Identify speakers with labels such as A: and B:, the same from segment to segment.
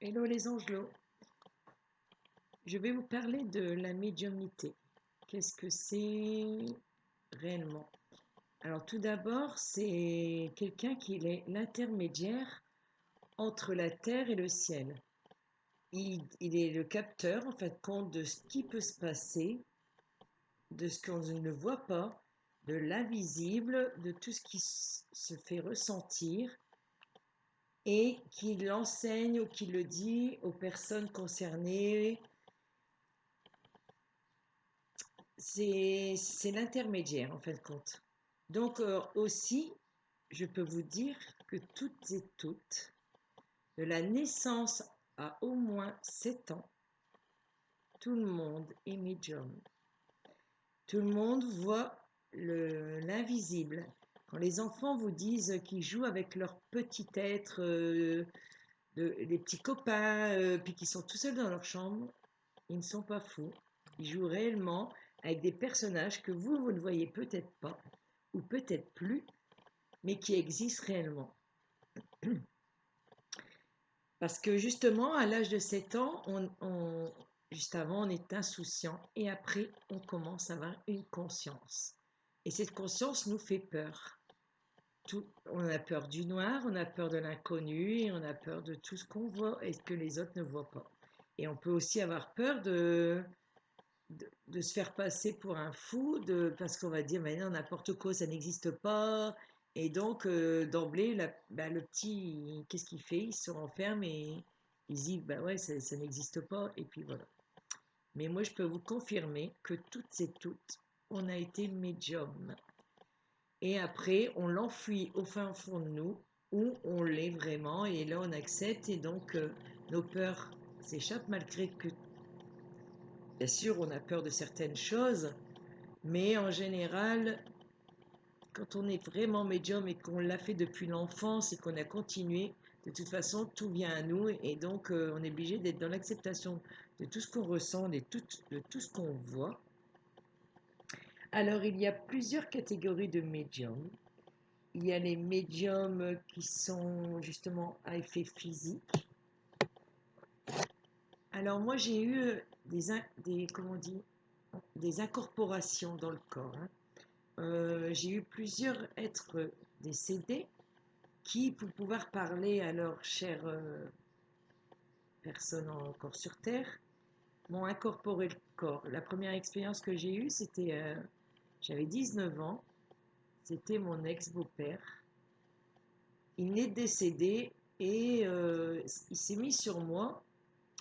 A: Hello les angelots, je vais vous parler de la médiumnité. Qu'est-ce que c'est réellement? Alors tout d'abord, c'est quelqu'un qui est l'intermédiaire entre la terre et le ciel. Il est le capteur, en fait, compte de ce qui peut se passer, de ce qu'on ne voit pas, de l'invisible, de tout ce qui se fait ressentir et qui l'enseigne ou qui le dit aux personnes concernées. C'est l'intermédiaire en fin de compte. Donc aussi, je peux vous dire que toutes et toutes, de la naissance à au moins 7 ans, tout le monde est médium. Tout le monde voit l'invisible. Quand les enfants vous disent qu'ils jouent avec leur petit être, les petits copains, puis qu'ils sont tout seuls dans leur chambre, ils ne sont pas fous. Ils jouent réellement avec des personnages que vous ne voyez peut-être pas, ou peut-être plus, mais qui existent réellement. Parce que justement, à l'âge de 7 ans, juste avant, on est insouciant et après, on commence à avoir une conscience. Et cette conscience nous fait peur. On a peur du noir, on a peur de l'inconnu et on a peur de tout ce qu'on voit et que les autres ne voient pas. Et on peut aussi avoir peur de se faire passer pour un fou, parce qu'on va dire, mais non, n'importe quoi, ça n'existe pas. Et donc, d'emblée, le petit, qu'est-ce qu'il fait? Il se renferme et il se dit, bah ouais, ça n'existe pas. Et puis voilà. Mais moi, je peux vous confirmer que toutes et toutes, on a été médium. Et après, on l'enfuit au fin fond de nous, où on l'est vraiment. Et là, on accepte. Et donc, nos peurs s'échappent malgré que, bien sûr, on a peur de certaines choses. Mais en général, quand on est vraiment médium et qu'on l'a fait depuis l'enfance et qu'on a continué, de toute façon, tout vient à nous et donc on est obligé d'être dans l'acceptation de tout ce qu'on ressent, de tout ce qu'on voit. Alors, il y a plusieurs catégories de médiums. Il y a les médiums qui sont justement à effet physique. Alors, moi, j'ai eu comment on dit, des incorporations dans le corps, hein. J'ai eu plusieurs êtres décédés qui, pour pouvoir parler à leurs chères personnes encore sur Terre, m'ont incorporé le corps. La première expérience que j'ai eue, j'avais 19 ans, c'était mon ex-beau-père. Il est décédé et il s'est mis sur moi.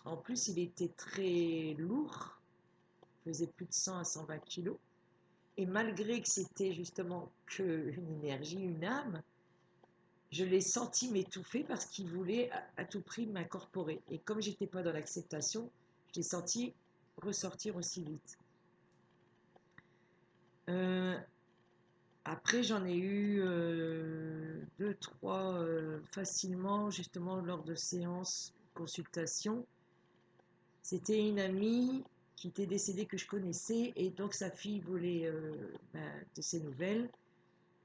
A: En plus, il était très lourd, il faisait plus de 100 à 120 kilos. Et malgré que c'était justement qu'une énergie, une âme, je l'ai senti m'étouffer parce qu'il voulait à tout prix m'incorporer. Et comme j'étais pas dans l'acceptation, je l'ai senti ressortir aussi vite. Euh, Après, j'en ai eu deux, trois facilement, justement lors de séances, consultations. C'était une amie qui était décédée que je connaissais et donc sa fille voulait de ses nouvelles.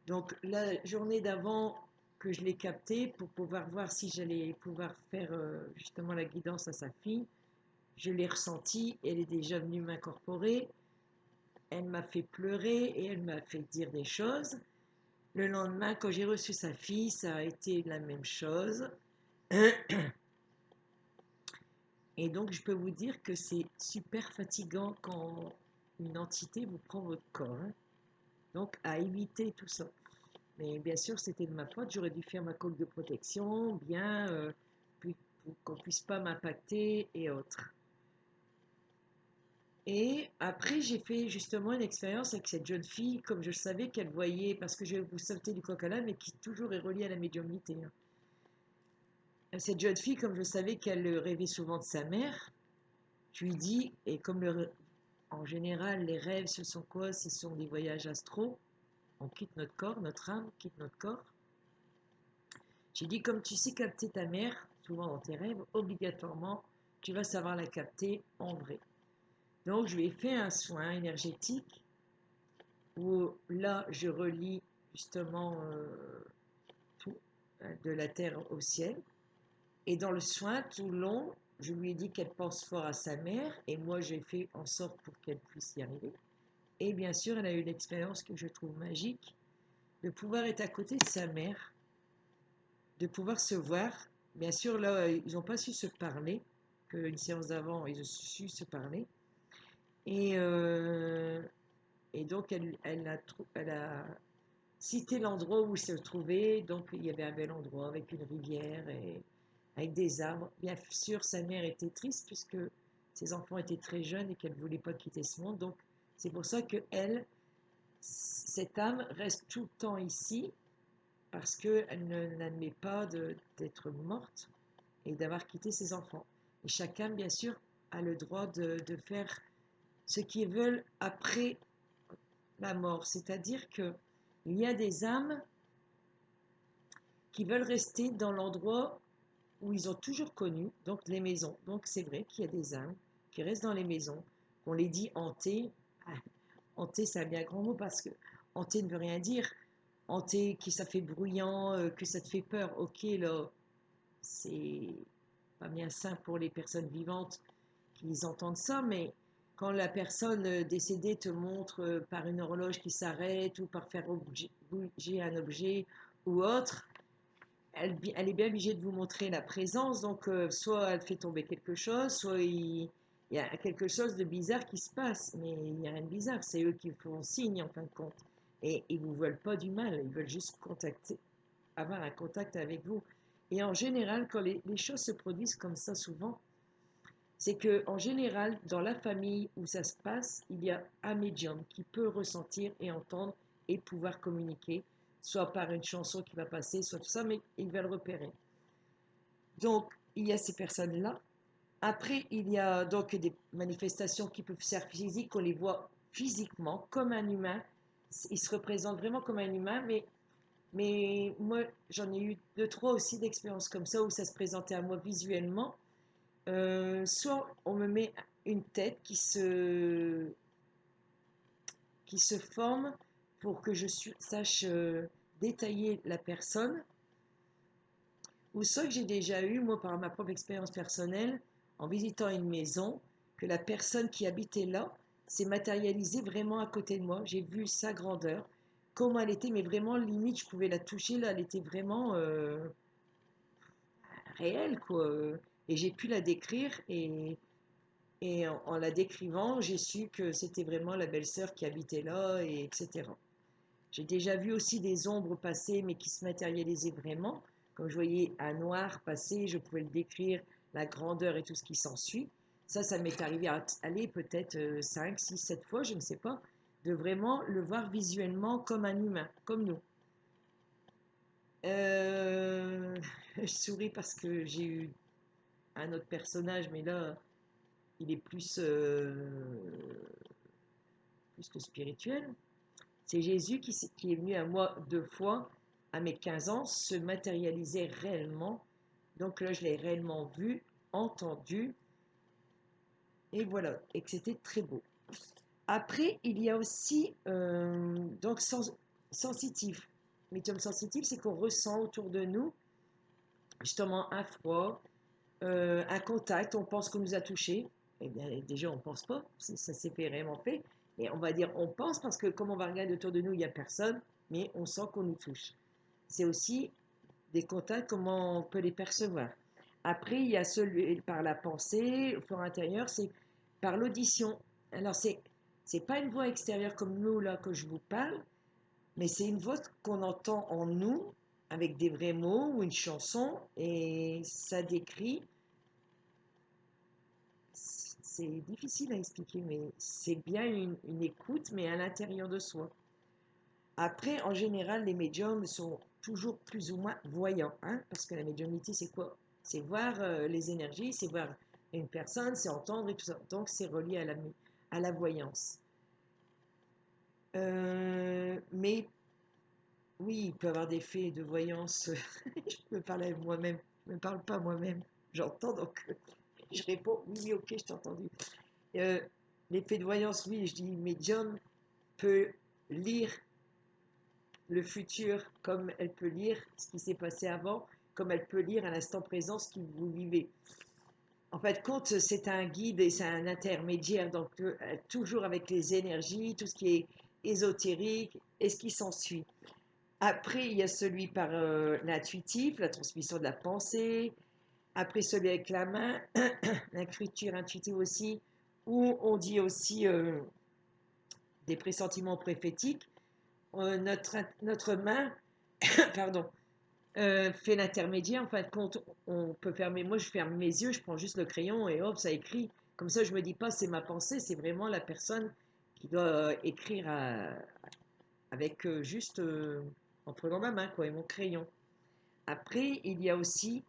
A: Donc la journée d'avant que je l'ai captée pour pouvoir voir si j'allais pouvoir faire justement la guidance à sa fille, je l'ai ressentie, elle est déjà venue m'incorporer, elle m'a fait pleurer et elle m'a fait dire des choses. Le lendemain, quand j'ai reçu sa fille, ça a été la même chose. Et donc je peux vous dire que c'est super fatigant quand une entité vous prend votre corps, hein. Donc à éviter tout ça. Mais bien sûr, c'était de ma faute. J'aurais dû faire ma coque de protection, bien, pour qu'on ne puisse pas m'impacter et autres. Et après, j'ai fait justement une expérience avec cette jeune fille, comme je savais qu'elle voyait, parce que je vais vous sauter du coq à l'âne, mais qui toujours est reliée à la médiumnité, hein. Cette jeune fille, comme je savais qu'elle rêvait souvent de sa mère, je lui dis, et comme en général, les rêves, ce sont quoi? Ce sont des voyages astraux. On quitte notre corps, notre âme quitte notre corps. J'ai dit, comme tu sais capter ta mère, souvent dans tes rêves, obligatoirement, tu vas savoir la capter en vrai. Donc, je lui ai fait un soin énergétique où là, je relie justement tout, de la terre au ciel. Et dans le soin, tout le long, je lui ai dit qu'elle pense fort à sa mère, et moi j'ai fait en sorte pour qu'elle puisse y arriver. Et bien sûr, elle a eu l'expérience que je trouve magique, de pouvoir être à côté de sa mère, de pouvoir se voir. Bien sûr, là, ils n'ont pas su se parler, qu'une séance d'avant, ils ont su se parler. Et, euh, et donc, elle a cité l'endroit où il se trouvait. Donc, il y avait un bel endroit avec une rivière et avec des arbres. Bien sûr, sa mère était triste puisque ses enfants étaient très jeunes et qu'elle ne voulait pas quitter ce monde. Donc, c'est pour ça que elle, cette âme reste tout le temps ici parce qu'elle n'admet pas d'être morte et d'avoir quitté ses enfants. Et chacun, bien sûr, a le droit de faire ce qu'ils veulent après la mort. C'est-à-dire qu'il y a des âmes qui veulent rester dans l'endroit où ils ont toujours connu, donc les maisons. Donc c'est vrai qu'il y a des âmes qui restent dans les maisons, qu'on les dit hantées. Ah, hanté, c'est un bien grand mot parce que hanté ne veut rien dire. Hanté, que ça fait bruyant, que ça te fait peur. Ok, là, c'est pas bien simple pour les personnes vivantes qu'ils entendent ça, mais quand la personne décédée te montre par une horloge qui s'arrête ou par faire bouger un objet ou autre, elle est bien obligée de vous montrer la présence. Donc, soit elle fait tomber quelque chose, soit il y a quelque chose de bizarre qui se passe. Mais il n'y a rien de bizarre, c'est eux qui font signe en fin de compte. Et ils ne vous veulent pas du mal, ils veulent juste avoir un contact avec vous. Et en général, quand les choses se produisent comme ça souvent, c'est que en général, dans la famille où ça se passe, il y a un médium qui peut ressentir et entendre et pouvoir communiquer, soit par une chanson qui va passer, soit tout ça, mais il va le repérer. Donc, il y a ces personnes-là. Après, il y a donc des manifestations qui peuvent se faire physiques, on les voit physiquement, comme un humain. Ils se représentent vraiment comme un humain, mais moi, j'en ai eu deux, trois aussi d'expériences comme ça, où ça se présentait à moi visuellement. Soit on me met une tête qui se forme pour que sache détailler la personne, ou soit que j'ai déjà eu, moi par ma propre expérience personnelle, en visitant une maison, que la personne qui habitait là s'est matérialisée vraiment à côté de moi. J'ai vu sa grandeur, comment elle était, mais vraiment limite, je pouvais la toucher, là, elle était vraiment réelle, quoi. Et j'ai pu la décrire, et en la décrivant, j'ai su que c'était vraiment la belle-sœur qui habitait là, et etc. J'ai déjà vu aussi des ombres passer, mais qui se matérialisaient vraiment. Quand je voyais un noir passer, je pouvais le décrire, la grandeur et tout ce qui s'ensuit. Ça m'est arrivé à aller peut-être 5, 6, 7 fois, je ne sais pas, de vraiment le voir visuellement comme un humain, comme nous. Euh, je souris parce que j'ai eu un autre personnage, mais là, il est plus que spirituel. C'est Jésus qui est venu à moi deux fois, à mes 15 ans, se matérialiser réellement. Donc là, je l'ai réellement vu, entendu, et voilà, et que c'était très beau. Après, il y a aussi, donc, sensitif. Médium sensitif, c'est qu'on ressent autour de nous, justement, un froid, un contact, on pense qu'on nous a touché. Eh bien, déjà, on ne pense pas, ça s'est fait réellement fait. Et on va dire on pense parce que comme on va regarder autour de nous, il n'y a personne, mais on sent qu'on nous touche. C'est aussi des contacts, comment on peut les percevoir. Après, il y a celui par la pensée, au fort intérieur, c'est par l'audition. Alors, c'est pas une voix extérieure comme nous, là, que je vous parle, mais c'est une voix qu'on entend en nous, avec des vrais mots ou une chanson, et ça décrit. C'est difficile à expliquer, mais c'est bien une écoute, mais à l'intérieur de soi. Après, en général, les médiums sont toujours plus ou moins voyants, hein, parce que la médiumnité, c'est quoi? C'est voir les énergies, c'est voir une personne, c'est entendre et tout ça. Donc, c'est relié à la voyance. Mais oui, il peut y avoir des faits de voyance. Je me parle à moi-même, je ne me parle pas à moi-même. J'entends, donc je réponds oui, oui, ok, je t'ai entendu. Euh, L'effet de voyance, oui, je dis médium peut lire le futur comme elle peut lire ce qui s'est passé avant, comme elle peut lire à l'instant présent ce que vous vivez. En fait, compte, c'est un guide et c'est un intermédiaire, donc toujours avec les énergies, tout ce qui est ésotérique et ce qui s'ensuit. Après, il y a celui par l'intuitif, la transmission de la pensée. Après, celui avec la main, l'écriture intuitive aussi, où on dit aussi des pressentiments prophétiques. Notre main, pardon, fait l'intermédiaire. En fin de compte, on peut fermer. Moi, je ferme mes yeux, je prends juste le crayon et hop, ça écrit. Comme ça, je me dis pas c'est ma pensée, c'est vraiment la personne qui doit écrire avec juste en prenant ma main quoi, et mon crayon. Après, il y a aussi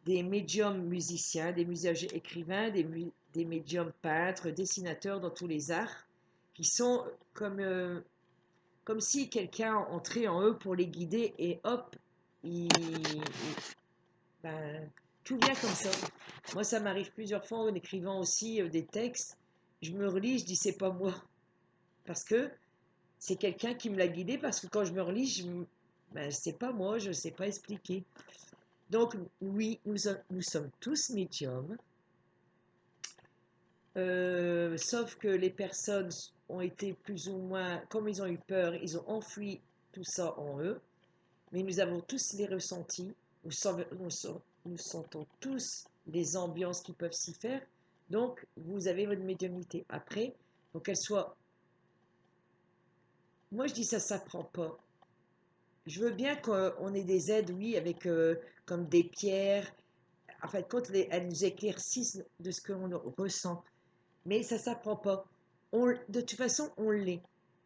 A: des médiums musiciens, des musiciens écrivains, des médiums peintres, dessinateurs dans tous les arts, qui sont comme si quelqu'un entrait en eux pour les guider et hop, ben, tout vient comme ça. Moi, ça m'arrive plusieurs fois en écrivant aussi des textes. Je me relis, je dis c'est pas moi. Parce que c'est quelqu'un qui me l'a guidé. Parce que quand je me relis, ben, c'est pas moi, je ne sais pas expliquer. Donc, oui, nous sommes tous médiums. Sauf que les personnes ont été plus ou moins, comme ils ont eu peur, ils ont enfoui tout ça en eux. Mais nous avons tous les ressentis, nous sentons tous les ambiances qui peuvent s'y faire. Donc, vous avez votre médiumnité. Après, faut qu'elle soit. Moi, je dis ça s'apprend pas. Je veux bien qu'on ait des aides, oui, avec comme des pierres. En fait, quand elles nous éclaircissent de ce qu'on ressent. Mais ça s'apprend pas. De toute façon, on l'est.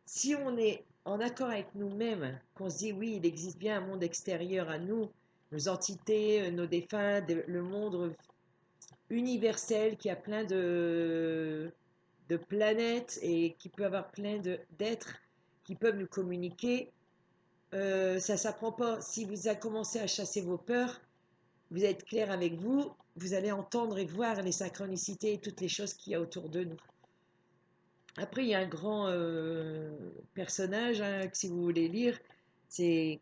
A: Si on est en accord avec nous-mêmes, qu'on se dit oui, il existe bien un monde extérieur à nous, nos entités, nos défunts, le monde universel qui a plein de planètes et qui peut avoir plein d'êtres qui peuvent nous communiquer, ça s'apprend pas. Si vous avez commencé à chasser vos peurs, vous êtes clair avec vous, vous allez entendre et voir les synchronicités et toutes les choses qu'il y a autour de nous. Après, il y a un grand personnage, hein, que si vous voulez lire, c'est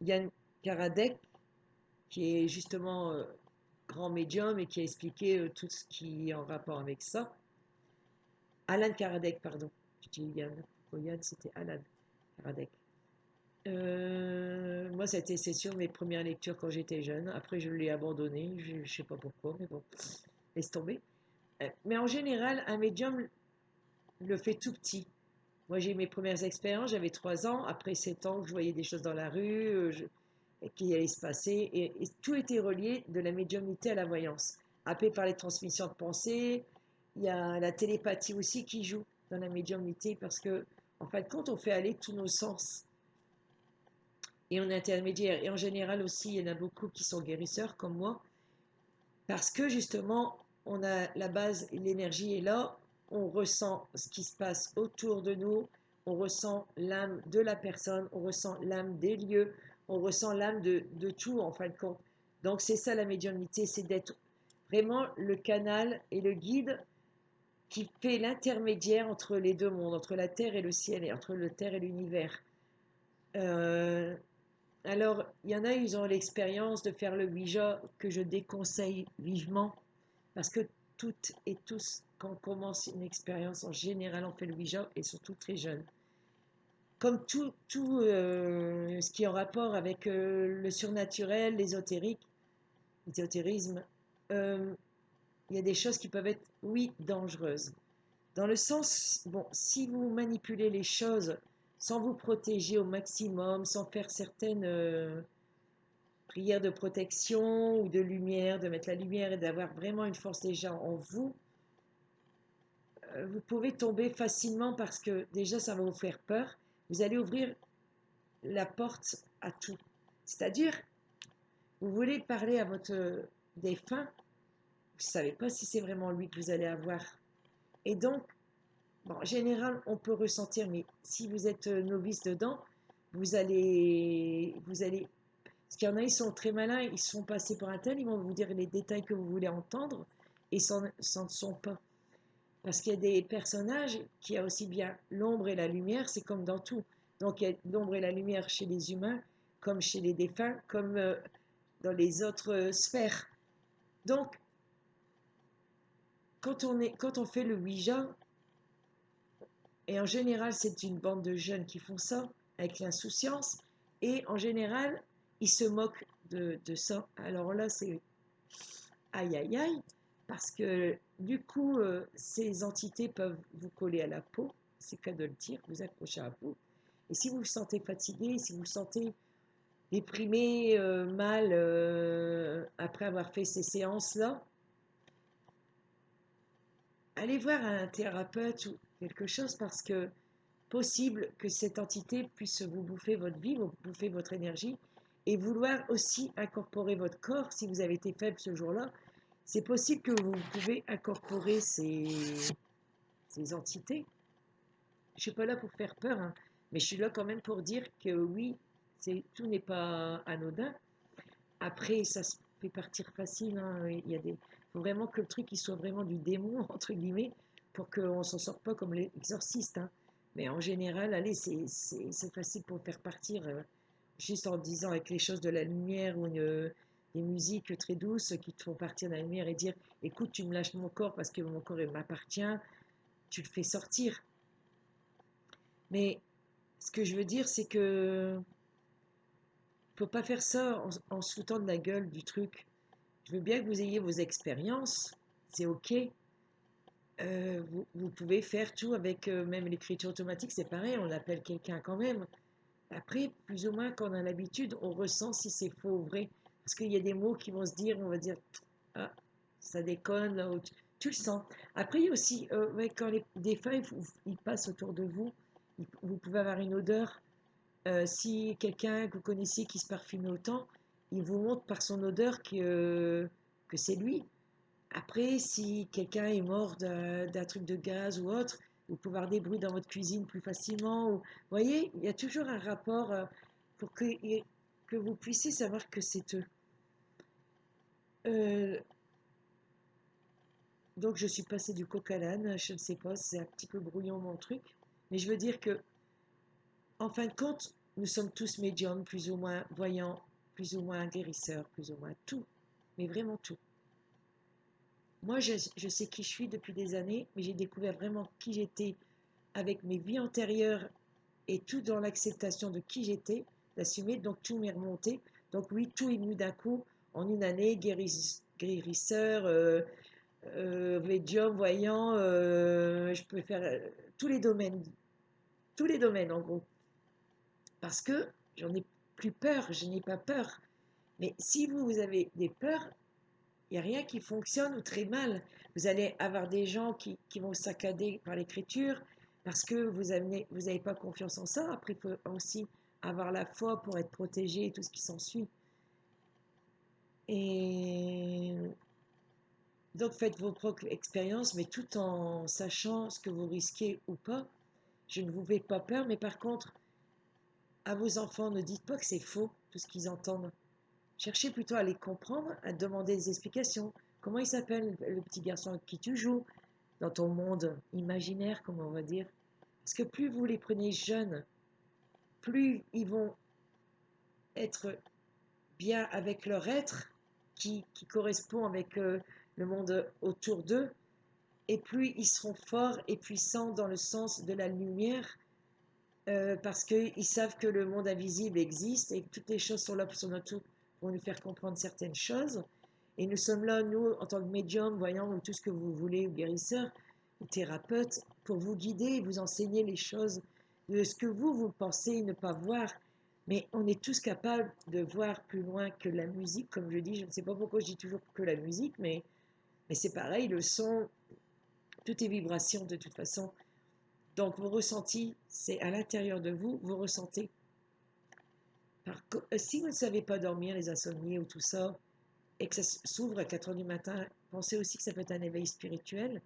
A: Yann Karadec, qui est justement grand médium et qui a expliqué tout ce qui est en rapport avec ça. Alan Karadec, pardon. Je dis Yann. Yann, c'était Alan Karadec. Moi, c'est sûr mes premières lectures quand j'étais jeune. Après, je l'ai abandonné. Je ne sais pas pourquoi, mais bon, laisse tomber. Mais en général, un médium le fait tout petit. Moi, j'ai eu mes premières expériences, j'avais 3 ans. Après 7 ans, je voyais des choses dans la rue, qui allaient se passer. Et tout était relié de la médiumnité à la voyance. Après, par les transmissions de pensée, il y a la télépathie aussi qui joue dans la médiumnité parce que, en fin de compte, on fait aller tous nos sens. Et on est intermédiaire. Et en général aussi, il y en a beaucoup qui sont guérisseurs comme moi parce que justement, on a la base, l'énergie est là, on ressent ce qui se passe autour de nous, on ressent l'âme de la personne, on ressent l'âme des lieux, on ressent l'âme de tout en fin de compte. Donc c'est ça la médiumnité, c'est d'être vraiment le canal et le guide qui fait l'intermédiaire entre les deux mondes, entre la terre et le ciel, et entre le terre et l'univers. Euh, alors, il y en a, ils ont l'expérience de faire le Ouija que je déconseille vivement parce que toutes et tous, quand on commence une expérience, en général, on fait le Ouija et surtout très jeune. Comme tout ce qui est en rapport avec le surnaturel, l'ésotérisme, il y a des choses qui peuvent être, oui, dangereuses. Dans le sens, bon, si vous manipulez les choses sans vous protéger au maximum, sans faire certaines prières de protection ou de lumière, de mettre la lumière et d'avoir vraiment une force déjà en vous, vous pouvez tomber facilement parce que déjà ça va vous faire peur. Vous allez ouvrir la porte à tout. C'est-à-dire, vous voulez parler à votre défunt, vous ne savez pas si c'est vraiment lui que vous allez avoir. Et donc, bon, en général, on peut ressentir, mais si vous êtes novice dedans, vous allez, parce qu'il y en a, ils sont très malins, ils sont passés par un tel, ils vont vous dire les détails que vous voulez entendre, et ça ne sont pas. Parce qu'il y a des personnages qui a aussi bien l'ombre et la lumière, c'est comme dans tout. Donc il y a l'ombre et la lumière chez les humains, comme chez les défunts, comme dans les autres sphères. Donc, quand on fait le Ouija, et en général, c'est une bande de jeunes qui font ça, avec l'insouciance, et en général, ils se moquent de ça. Alors là, c'est aïe aïe aïe, parce que du coup, ces entités peuvent vous coller à la peau, c'est le cas de le dire, vous accrocher à vous. Et si vous vous sentez fatigué, si vous vous sentez déprimé, mal, après avoir fait ces séances-là, allez voir un thérapeute ou quelque chose parce que possible que cette entité puisse vous bouffer votre vie, vous bouffer votre énergie et vouloir aussi incorporer votre corps. Si vous avez été faible ce jour-là, c'est possible que vous pouvez incorporer ces entités. Je ne suis pas là pour faire peur, hein, mais je suis là quand même pour dire que oui, tout n'est pas anodin. Après, ça se fait partir facile, hein. Faut vraiment que le truc il soit vraiment du démon, entre guillemets, pour qu'on ne s'en sorte pas comme l'exorciste, hein. Mais en général, allez, c'est facile pour faire partir, juste en disant avec les choses de la lumière ou des musiques très douces qui te font partir de la lumière et dire, écoute, tu me lâches mon corps parce que mon corps il m'appartient, tu le fais sortir. Mais ce que je veux dire, c'est que faut pas faire ça en se foutant de la gueule du truc. Je veux bien que vous ayez vos expériences, c'est ok. Vous pouvez faire tout avec même l'écriture automatique, c'est pareil, on appelle quelqu'un quand même. Après, plus ou moins, quand on a l'habitude, on ressent si c'est faux ou vrai. Parce qu'il y a des mots qui vont se dire, on va dire, ah, ça déconne, là, tu le sens. Après, il y a aussi, ouais, quand des fois, ils passent autour de vous, vous pouvez avoir une odeur. Si quelqu'un que vous connaissiez qui se parfume autant, il vous montre par son odeur que c'est lui. Après, si quelqu'un est mort d'un truc de gaz ou autre, vous pouvez avoir des bruits dans votre cuisine plus facilement. Vous voyez, il y a toujours un rapport pour que vous puissiez savoir que c'est eux. Euh, donc, je suis passée du coq à l'âne, je ne sais pas, c'est un petit peu brouillon mon truc. Mais je veux dire que, en fin de compte, nous sommes tous médiums, plus ou moins voyants, plus ou moins guérisseurs, plus ou moins tout. Mais vraiment tout. Moi, je sais qui je suis depuis des années, mais j'ai découvert vraiment qui j'étais avec mes vies antérieures et tout dans l'acceptation de qui j'étais, d'assumer, donc tout m'est remonté. Donc oui, tout est venu d'un coup, en une année, guérisseur, médium, voyant, je peux faire tous les domaines en gros. Parce que j'en ai plus peur, je n'ai pas peur. Mais si vous avez des peurs, il n'y a rien qui fonctionne ou très mal. Vous allez avoir des gens qui vont saccader par l'écriture parce que vous n'avez pas confiance en ça. Après, il faut aussi avoir la foi pour être protégé et tout ce qui s'ensuit. Et donc, faites vos propres expériences, mais tout en sachant ce que vous risquez ou pas. Je ne vous fais pas peur, mais par contre, à vos enfants, ne dites pas que c'est faux, tout ce qu'ils entendent. Cherchez plutôt à les comprendre, à demander des explications. Comment il s'appelle le petit garçon avec qui tu joues dans ton monde imaginaire, comme on va dire. Parce que plus vous les prenez jeunes, plus ils vont être bien avec leur être qui correspond avec le monde autour d'eux, et plus ils seront forts et puissants dans le sens de la lumière, parce qu'ils savent que le monde invisible existe et que toutes les choses sont là sur notre tour pour nous faire comprendre certaines choses. Et nous sommes là, nous, en tant que médiums, voyants, ou tout ce que vous voulez, ou guérisseurs, ou thérapeutes, pour vous guider et vous enseigner les choses de ce que vous pensez ne pas voir. Mais on est tous capables de voir plus loin que la musique, comme je dis. Je ne sais pas pourquoi je dis toujours que la musique, mais c'est pareil, le son, tout est vibration de toute façon. Donc vos ressentis, c'est à l'intérieur de vous, vous ressentez. Si vous ne savez pas dormir, les insomnies ou tout ça, et que ça s'ouvre à 4 heures du matin, pensez aussi que ça peut être un éveil spirituel.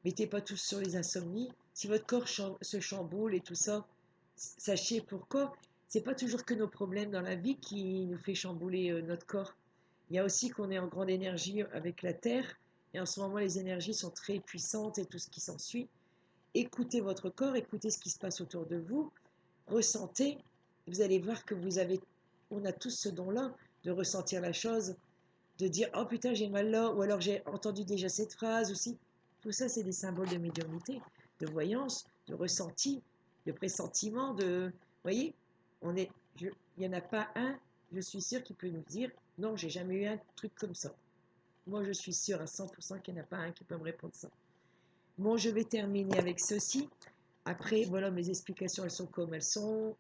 A: Mettez pas tous sur les insomnies. Si votre corps se chamboule et tout ça, sachez pourquoi. C'est pas toujours que nos problèmes dans la vie qui nous fait chambouler notre corps. Il y a aussi qu'on est en grande énergie avec la Terre, et en ce moment les énergies sont très puissantes et tout ce qui s'ensuit. Écoutez votre corps, écoutez ce qui se passe autour de vous, ressentez, vous allez voir que on a tous ce don-là. de ressentir la chose, de dire oh putain j'ai mal là, ou alors j'ai entendu déjà cette phrase aussi. Tout ça c'est des symboles de médiumnité, de voyance, de ressenti, de pressentiment, de... Vous voyez, il n'y en a pas un, je suis sûre, qui peut nous dire non, j'ai jamais eu un truc comme ça. Moi je suis sûre à 100% qu'il n'y en a pas un qui peut me répondre ça. Bon, je vais terminer avec ceci. Après, voilà, mes explications, elles sont comme elles sont.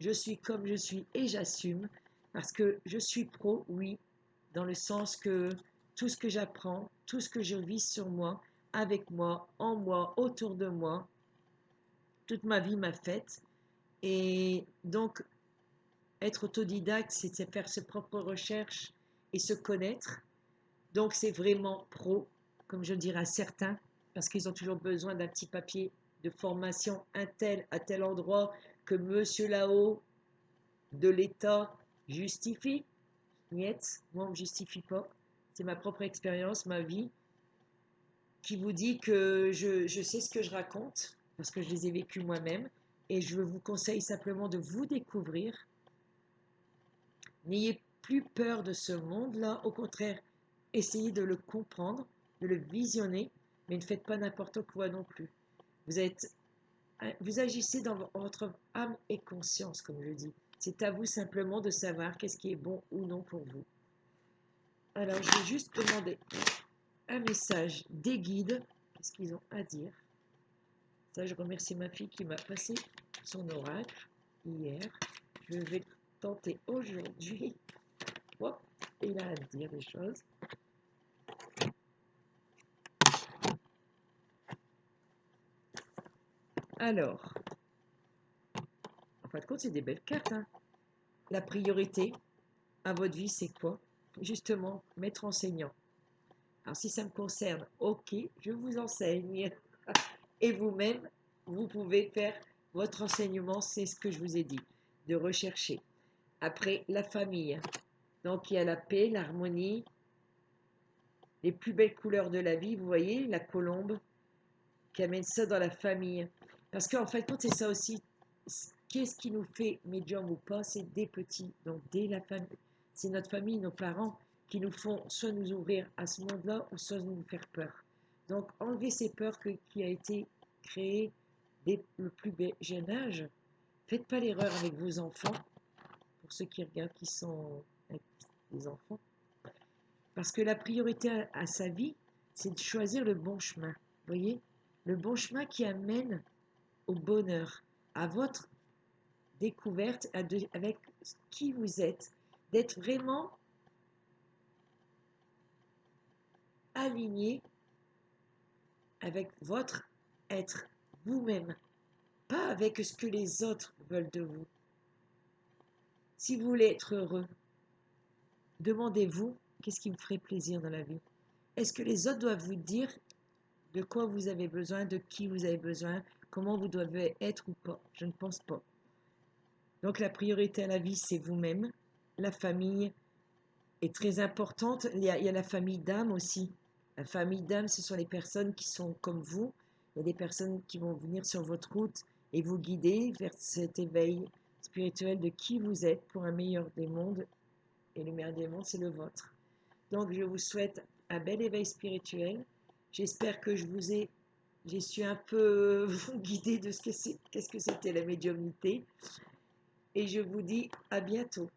A: Je suis comme je suis et j'assume. Parce que je suis pro, oui, dans le sens que tout ce que j'apprends, tout ce que je vis sur moi, avec moi, en moi, autour de moi, toute ma vie m'a faite. Et donc, être autodidacte, c'est faire ses propres recherches et se connaître. Donc, c'est vraiment pro, comme je dirais à certains, parce qu'ils ont toujours besoin d'un petit papier de formation, un tel à tel endroit, que monsieur là-haut de l'État justifie. Niet, moi on ne me justifie pas. C'est ma propre expérience, ma vie, qui vous dit que je sais ce que je raconte, parce que je les ai vécus moi-même, et je vous conseille simplement de vous découvrir. N'ayez plus peur de ce monde-là, au contraire, essayez de le comprendre, de le visionner, mais ne faites pas n'importe quoi non plus. Vous agissez dans votre âme et conscience, comme je dis. C'est à vous simplement de savoir qu'est-ce qui est bon ou non pour vous. Alors, je vais juste demander un message des guides, qu'est-ce qu'ils ont à dire. Ça, je remercie ma fille qui m'a passé son oracle hier. Je vais tenter aujourd'hui. Hop, il a à dire des choses. Alors, en fin de compte, c'est des belles cartes. Hein. La priorité à votre vie, c'est quoi? Justement, maître enseignant. Alors, si ça me concerne, ok, je vous enseigne. Et vous-même, vous pouvez faire votre enseignement, c'est ce que je vous ai dit, de rechercher. Après, la famille. Donc, il y a la paix, l'harmonie, les plus belles couleurs de la vie, vous voyez, la colombe, qui amène ça dans la famille. Parce qu'en fait, c'est ça aussi. Qu'est-ce qui nous fait médium ou pas? C'est des petits, donc dès la famille. C'est notre famille, nos parents, qui nous font soit nous ouvrir à ce monde-là, ou soit nous faire peur. Donc, enlevez ces peurs qui a été créée dès le plus jeune âge. Faites pas l'erreur avec vos enfants, pour ceux qui regardent, qui sont avec des enfants. Parce que la priorité à sa vie, c'est de choisir le bon chemin. Vous voyez? Le bon chemin qui amène au bonheur, à votre découverte, avec qui vous êtes, d'être vraiment aligné avec votre être, vous-même, pas avec ce que les autres veulent de vous. Si vous voulez être heureux, demandez-vous qu'est-ce qui me ferait plaisir dans la vie. Est-ce que les autres doivent vous dire de quoi vous avez besoin, de qui vous avez besoin, comment vous devez être ou pas? Je ne pense pas. Donc la priorité à la vie, c'est vous-même. La famille est très importante. Il y a la famille d'âme aussi. La famille d'âme, ce sont les personnes qui sont comme vous. Il y a des personnes qui vont venir sur votre route et vous guider vers cet éveil spirituel de qui vous êtes pour un meilleur des mondes. Et le meilleur des mondes, c'est le vôtre. Donc je vous souhaite un bel éveil spirituel. J'espère que j'ai su un peu vous guider de qu'est-ce que c'était la médiumnité. Et je vous dis à bientôt.